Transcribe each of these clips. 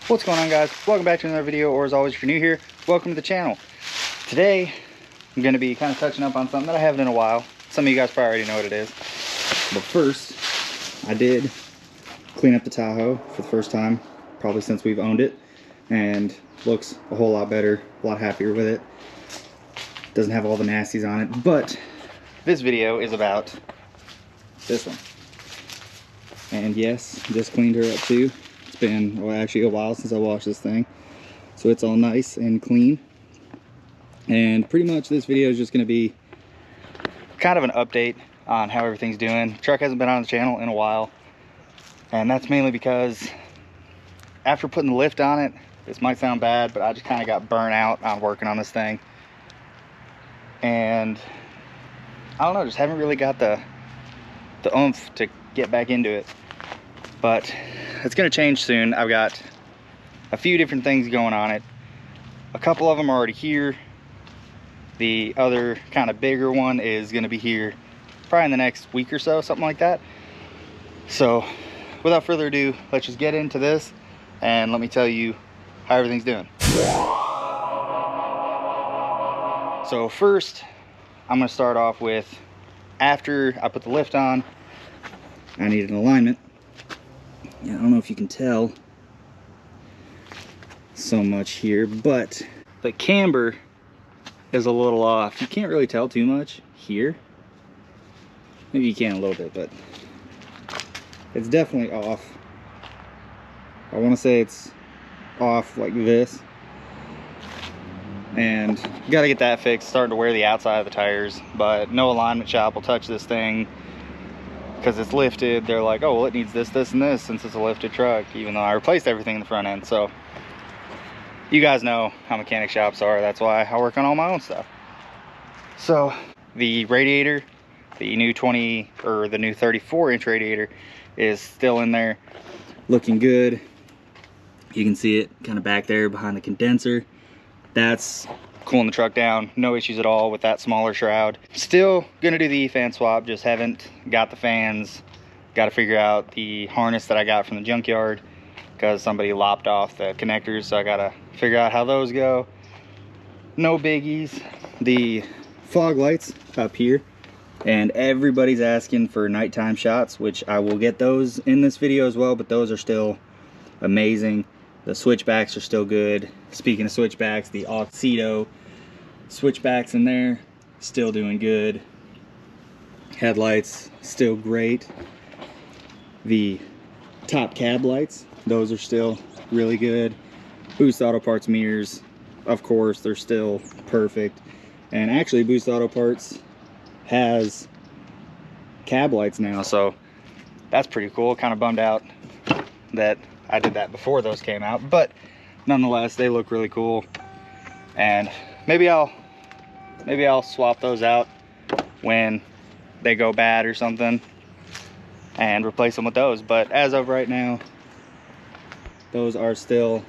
What's going on, guys? Welcome back to another video, or as always, if you're new here, welcome to the channel. Today I'm going to be kind of touching up on something that I haven't in a while. Some of you guys probably already know what it is, but first I did clean up the Tahoe for the first time probably since we've owned it, and looks a whole lot better, a lot happier with it. Doesn't have all the nasties on it, but this video is about this one. And yes, just cleaned her up too. It's been, well, actually a while since I washed this thing, so it's all nice and clean. And pretty much this video is just going to be kind of an update on how everything's doing. The truck hasn't been on the channel in a while, and that's mainly because after putting the lift on it, this might sound bad, but I just kind of got burnt out on working on this thing, and I don't know, just haven't really got the oomph to get back into it. But it's going to change soon. I've got a few different things going on it. A couple of them are already here. The other kind of bigger one is going to be here probably in the next week or so, something like that. So without further ado, let's just get into this and let me tell you how everything's doing. So first, I'm going to start off with, after I put the lift on, I needed an alignment. Yeah, I don't know if you can tell so much here, but the camber is a little off. You can't really tell too much here. Maybe you can a little bit, but it's definitely off. I want to say it's off like this. And you got to get that fixed. Starting to wear the outside of the tires, but no alignment shop will touch this thing because it's lifted. They're like, oh, well, it needs this, this, and this since it's a lifted truck, even though I replaced everything in the front end. So you guys know how mechanic shops are. That's why I work on all my own stuff. So the radiator, the new 20 or the new 34-inch radiator is still in there, looking good. You can see it kind of back there behind the condenser. That's cooling the truck down, no issues at all with that smaller shroud. Still gonna do the E-fan swap, just haven't got the fans. Got to figure out the harness that I got from the junkyard because somebody lopped off the connectors, so I gotta figure out how those go. No biggies. The fog lights up here, and everybody's asking for nighttime shots, which I will get those in this video as well, but those are still amazing. The switchbacks are still good. Speaking of switchbacks, the Oxedo switchbacks in there, still doing good. Headlights, still great. The top cab lights, those are still really good. Boost Auto Parts mirrors, of course, they're still perfect. And actually, Boost Auto Parts has cab lights now, so that's pretty cool. Kind of bummed out that I did that before those came out, but nonetheless, they look really cool. And maybe I'll swap those out when they go bad or something and replace them with those. But as of right now, those are still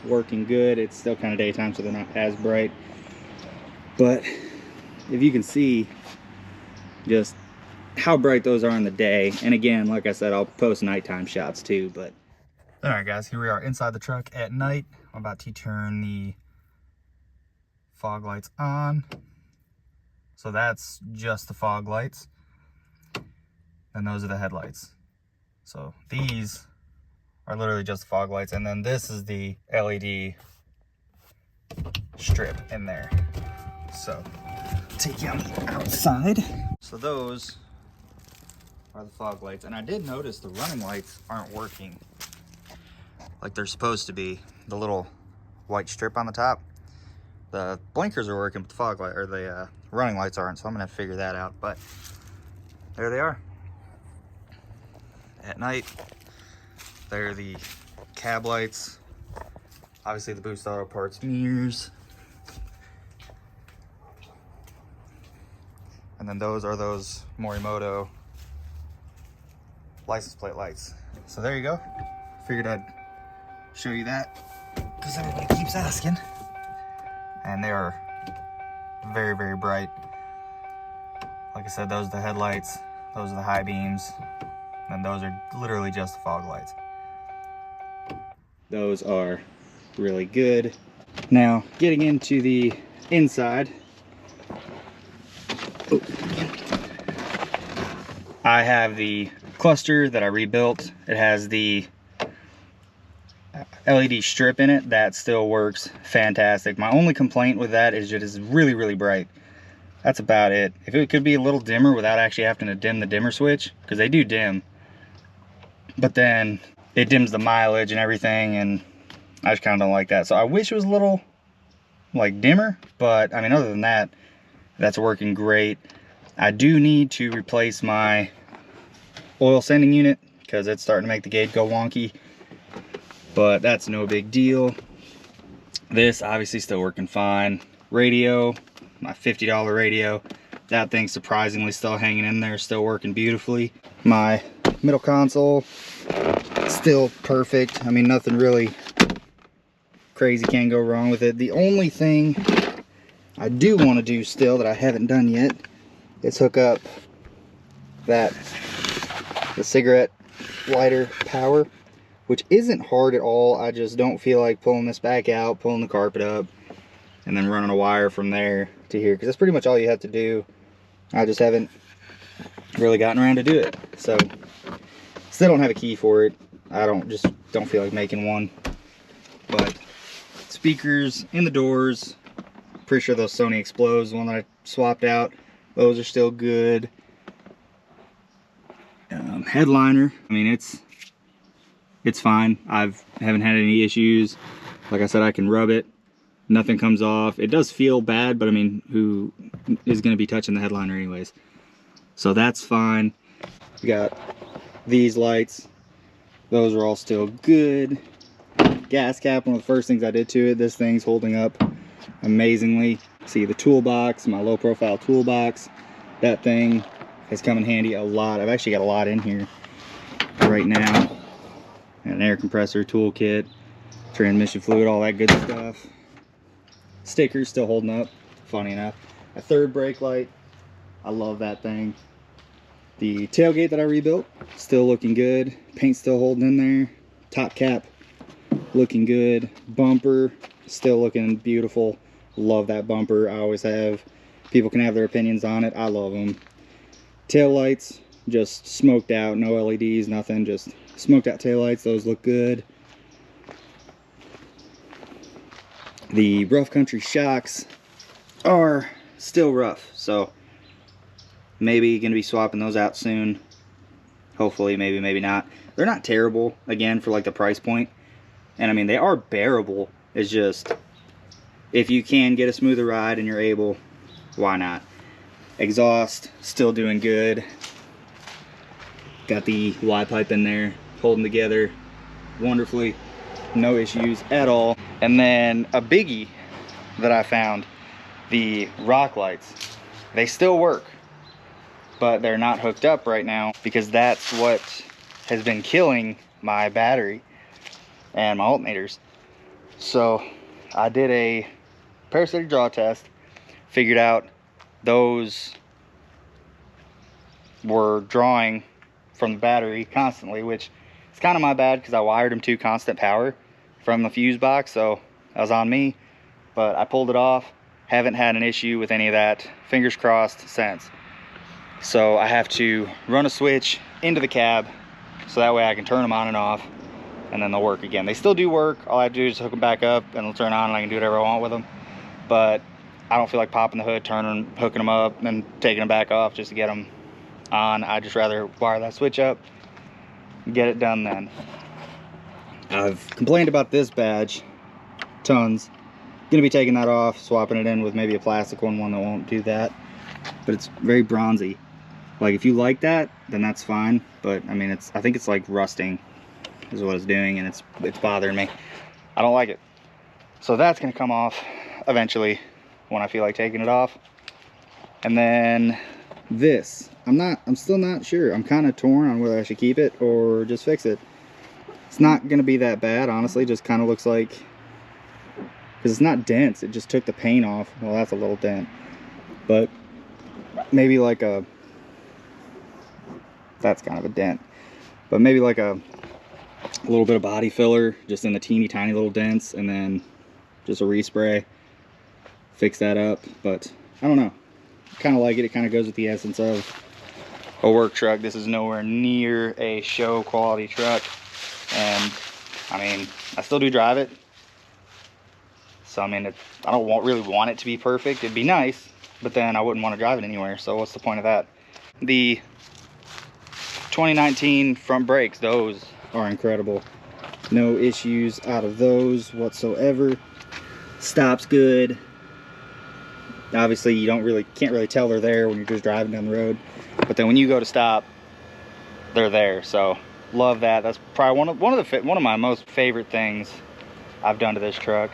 working good. It's still kind of daytime, so they're not as bright, but if you can see just how bright those are in the day. And again, like I said, I'll post nighttime shots too. But all right, guys, here we are inside the truck at night. I'm about to turn the fog lights on. So that's just the fog lights, and those are the headlights. So these are literally just the fog lights, and then this is the LED strip in there. So take you outside. So those are the fog lights, and I did notice the running lights aren't working like they're supposed to be. The little white strip on the top, the blinkers are working, but the fog light or the running lights aren't, so I'm gonna have to figure that out. But there they are at night. They're the cab lights, obviously the Boost Auto Parts mirrors, and then those are those Morimoto license plate lights. So there you go. Figured I'd show you that because everybody keeps asking, and they are very, very bright. Like I said, those are the headlights, those are the high beams, and those are literally just the fog lights. Those are really good. Now, getting into the inside, I have the cluster that I rebuilt. It has the LED strip in it that still works fantastic. My only complaint with that is it is really, really bright. That's about it. If it could be a little dimmer without actually having to dim the dimmer switch, because they do dim, but then it dims the mileage and everything, and I just kind of don't like that. So I wish it was a little like dimmer, but I mean, other than that, that's working great. I do need to replace my oil sending unit because it's starting to make the gauge go wonky, but that's no big deal. This obviously still working fine. Radio, my $50 radio, that thing's surprisingly still hanging in there, still working beautifully. My middle console, still perfect. I mean, nothing really crazy can go wrong with it. The only thing I do want to do still that I haven't done yet is hook up the cigarette lighter power, which isn't hard at all. I just don't feel like pulling this back out, pulling the carpet up, and then running a wire from there to here, because that's pretty much all you have to do. I just haven't really gotten around to do it. So still don't have a key for it. I don't feel like making one. But speakers in the doors, pretty sure those Sony Explodes, the one that I swapped out, those are still good. Headliner, I mean, it's fine. Haven't had any issues. Like I said, I can rub it, nothing comes off. It does feel bad, but I mean, who is going to be touching the headliner anyways? So that's fine. We got these lights, those are all still good. Gas cap, one of the first things I did to it. This thing's holding up amazingly. See the toolbox, my low profile toolbox, that thing has come in handy a lot. I've actually got a lot in here right now. An air compressor, toolkit, transmission fluid, all that good stuff. Stickers still holding up, funny enough. A third brake light, I love that thing. The tailgate that I rebuilt, still looking good. Paint still holding in there. Top cap, looking good. Bumper, still looking beautiful. Love that bumper, I always have. People can have their opinions on it, I love them. Tail lights, just smoked out, no LEDs, nothing, just smoked out tail lights. Those look good. The rough country shocks are still rough, so maybe gonna be swapping those out soon. Hopefully, maybe not. They're not terrible, again, for like the price point. And I mean, they are bearable. It's just, if you can get a smoother ride and you're able, why not? Exhaust, still doing good. Got the Y pipe in there, holding together wonderfully. No issues at all. And then a biggie that I found, the rock lights. They still work, but they're not hooked up right now because that's what has been killing my battery and my alternators. So I did a parasitic draw test, figured out those were drawing from the battery constantly, which is kind of my bad because I wired them to constant power from the fuse box, so that was on me. But I pulled it off, haven't had an issue with any of that, fingers crossed, since. So I have to run a switch into the cab so that way I can turn them on and off, and then they'll work again. They still do work. All I have to do is hook them back up and they'll turn on and I can do whatever I want with them. But I don't feel like popping the hood, hooking them up and taking them back off just to get them on. I'd just rather wire that switch up, get it done then. I've complained about this badge tons. Gonna be taking that off, swapping it in with maybe a plastic one that won't do that. But it's very bronzy. Like, if you like that, then that's fine. But I mean, I think it's like rusting is what it's doing, and it's bothering me. I don't like it. So that's gonna come off eventually when I feel like taking it off. And then this, I'm still not sure. I'm kind of torn on whether I should keep it or just fix it. It's not gonna be that bad, honestly. Just kind of looks like, because it's not dents, it just took the paint off. Well, that's a little dent, but maybe like that's kind of a dent, but maybe like a a little bit of body filler just in the teeny tiny little dents, and then just a respray, fix that up. But I don't know, kind of like it. It kind of goes with the essence of a work truck. This is nowhere near a show quality truck, and I mean, I still do drive it. So I mean, I don't really want it to be perfect. It'd be nice, but then I wouldn't want to drive it anywhere. So what's the point of that? The 2019 front brakes, those are incredible. No issues out of those whatsoever. Stops good. Obviously you can't really tell they're there when you're just driving down the road, but then when you go to stop, they're there. So love that. That's probably one of my most favorite things I've done to this truck.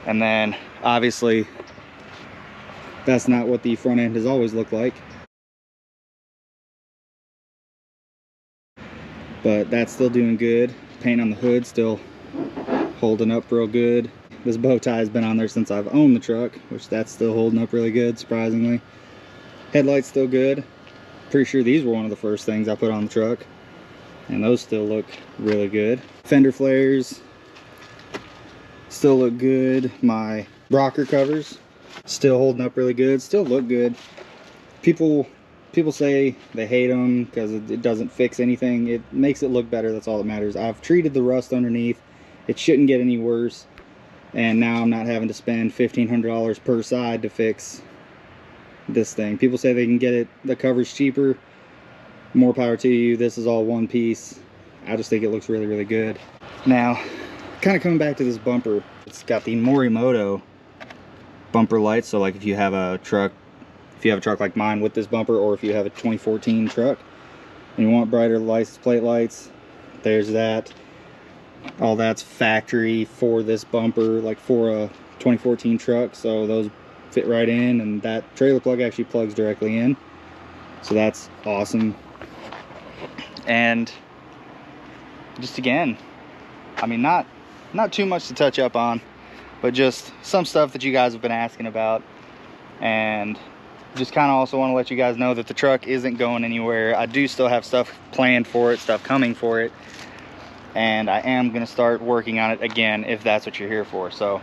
And then obviously that's not what the front end has always looked like, but that's still doing good. Paint on the hood still holding up real good. This bow tie has been on there since I've owned the truck, which that's still holding up really good, surprisingly. Headlights still good. Pretty sure these were one of the first things I put on the truck, and those still look really good. Fender flares still look good. My rocker covers still holding up really good, still look good. People say they hate them because it doesn't fix anything. It makes it look better. That's all that matters. I've treated the rust underneath. It shouldn't get any worse, and now I'm not having to spend $1,500 per side to fix this thing. People say they can get the coverage cheaper. More power to you. This is all one piece. I just think it looks really, really good. Now, kind of coming back to this bumper, it's got the Morimoto bumper lights. So like if you have a truck like mine with this bumper, or if you have a 2014 truck and you want brighter license plate lights, there's that. All that's factory for this bumper, like for a 2014 truck. So those fit right in, and that trailer plug actually plugs directly in. So that's awesome. And just again, I mean, not too much to touch up on, but just some stuff that you guys have been asking about. And just kind of also want to let you guys know that the truck isn't going anywhere. I do still have stuff planned for it, stuff coming for it, and I am going to start working on it again if that's what you're here for. So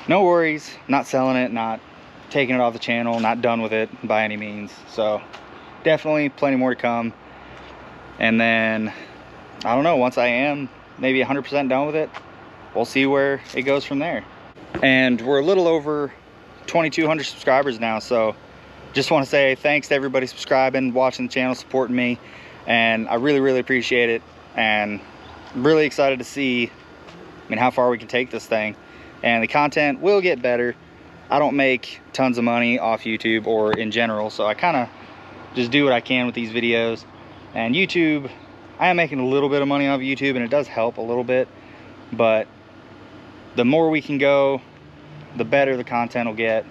no worries, not selling it, not taking it off the channel, not done with it by any means. So definitely plenty more to come. And then I don't know, once I am maybe 100% done with it, we'll see where it goes from there. And we're a little over 2,200 subscribers now, so just want to say thanks to everybody subscribing, watching the channel, supporting me, and I really, really appreciate it. And I'm really excited to see, I mean, how far we can take this thing. And the content will get better. I don't make tons of money off YouTube or in general, so I kind of just do what I can with these videos. And YouTube, I am making a little bit of money off YouTube, and it does help a little bit, but the more we can go, the better the content will get.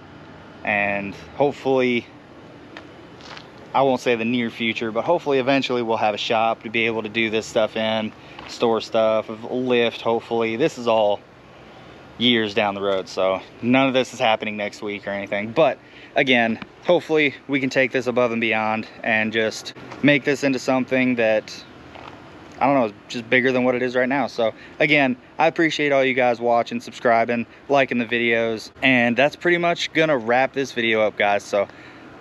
And hopefully, I won't say the near future, but hopefully eventually we'll have a shop to be able to do this stuff in, store stuff, a lift. Hopefully this is all years down the road, so none of this is happening next week or anything. But again, hopefully we can take this above and beyond and just make this into something that, I don't know, just bigger than what it is right now. So again, I appreciate all you guys watching, subscribing, liking the videos, and that's pretty much gonna wrap this video up, guys. So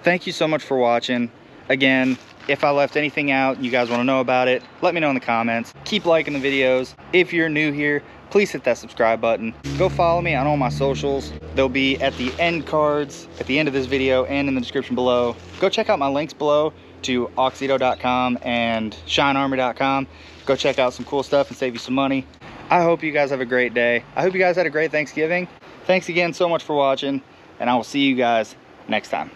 thank you so much for watching. Again, if I left anything out and you guys want to know about it, let me know in the comments. Keep liking the videos. If you're new here, please hit that subscribe button. Go follow me on all my socials. They'll be at the end cards at the end of this video and in the description below. Go check out my links below to oxedo.com and shinearmor.com. Go check out some cool stuff and save you some money. I hope you guys have a great day. I hope you guys had a great Thanksgiving. Thanks again so much for watching, and I will see you guys next time.